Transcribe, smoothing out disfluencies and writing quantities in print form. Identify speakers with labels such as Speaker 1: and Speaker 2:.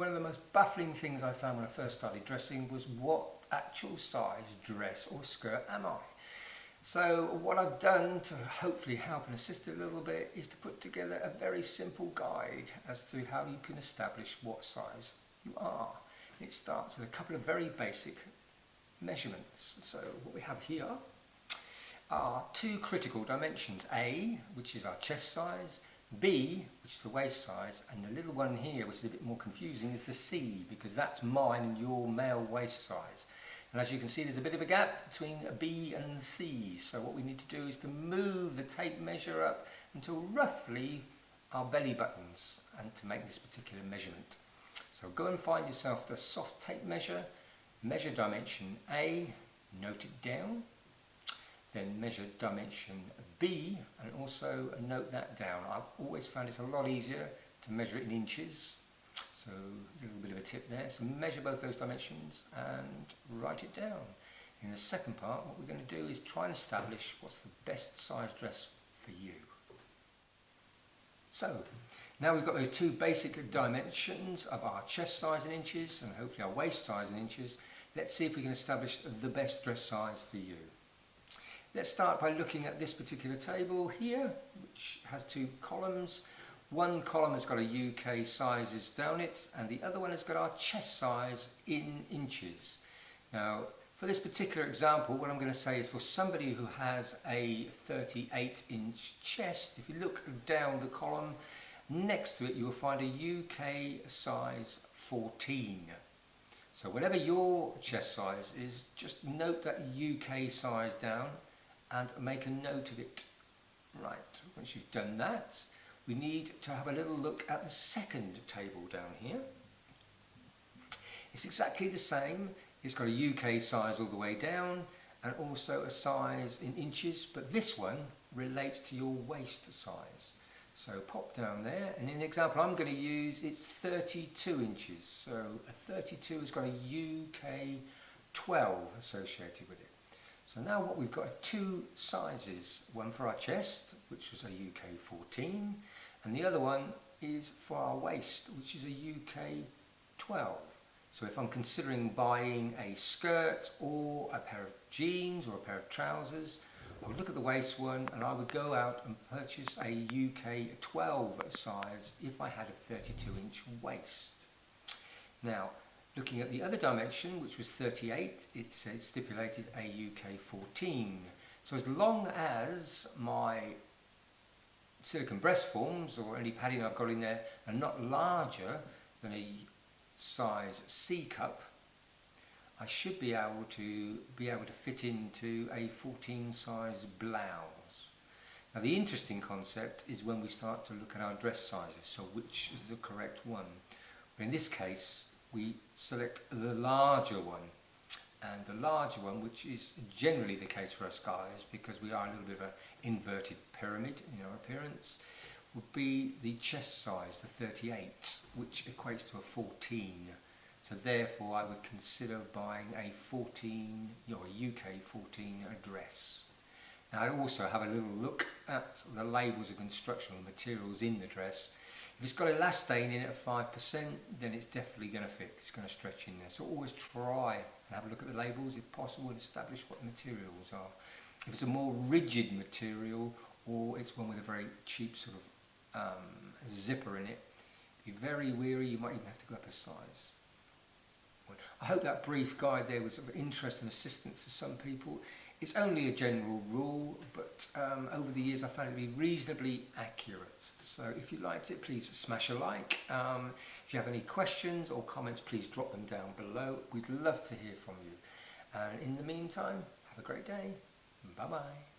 Speaker 1: one of the most baffling things I found when I first started dressing was what actual size dress or skirt am I? So what I've done to hopefully help and assist a little bit is to put together a very simple guide as to how you can establish what size you are. It starts with a couple of very basic measurements. So what we have here are two critical dimensions, A, which is our chest size, B, which is the waist size, and the little one here, which is a bit more confusing, is the C, because that's mine and your male waist size. And as you can see, there's a bit of a gap between a B and C. So what we need to do is to move the tape measure up until roughly our belly buttons, and to make this particular measurement. So go and find yourself the soft tape measure, measure dimension A, note it down, then measure dimension B, and also note that down. I've always found it's a lot easier to measure it in inches, so a little bit of a tip there. So measure both those dimensions and write it down. In the second part, what we're going to do is try and establish what's the best size dress for you. So now we've got those two basic dimensions of our chest size in inches and hopefully our waist size in inches. Let's see if we can establish the best dress size for you. Let's start by looking at this particular table here, which has two columns. One column has got a UK sizes down it, and the other one has got our chest size in inches. Now, for this particular example, what I'm going to say is for somebody who has a 38-inch chest, if you look down the column, next to it you will find a UK size 14. So whatever your chest size is, just note that UK size down and make a note of it. Right, once you've done that, we need to have a little look at the second table down here. It's exactly the same. It's got a UK size all the way down and also a size in inches, but this one relates to your waist size. So pop down there, and in the example I'm going to use, it's 32 inches. So a 32 has got a UK 12 associated with it. So now what we've got are two sizes, one for our chest, which was a UK 14, and the other one is for our waist, which is a UK 12. So if I'm considering buying a skirt or a pair of jeans or a pair of trousers, I would look at the waist one and I would go out and purchase a UK 12 size if I had a 32-inch waist. Now, looking at the other dimension, which was 38, it says stipulated a UK 14. So as long as my silicone breast forms or any padding I've got in there are not larger than a size C cup, I should be able to fit into a 14 size blouse. Now the interesting concept is when we start to look at our dress sizes, so which is the correct one. But in this case, we select the larger one, and the larger one, which is generally the case for us guys because we are a little bit of an inverted pyramid in our appearance, would be the chest size, the 38, which equates to a 14. So therefore I would consider buying a 14 or a UK 14 dress. Now I'd also have a little look at the labels of constructional materials in the dress. If it's got elastane in it of 5%, then it's definitely going to fit. It's going to stretch in there. So always try and have a look at the labels if possible and establish what the materials are. If it's a more rigid material or it's one with a very cheap sort of zipper in it, be very wary, you might even have to go up a size. I hope that brief guide there was of interest and assistance to some people. It's only a general rule, but over the years I found it to be reasonably accurate. So if you liked it, please smash a like. If you have any questions or comments, please drop them down below. We'd love to hear from you. And in the meantime, have a great day. Bye-bye.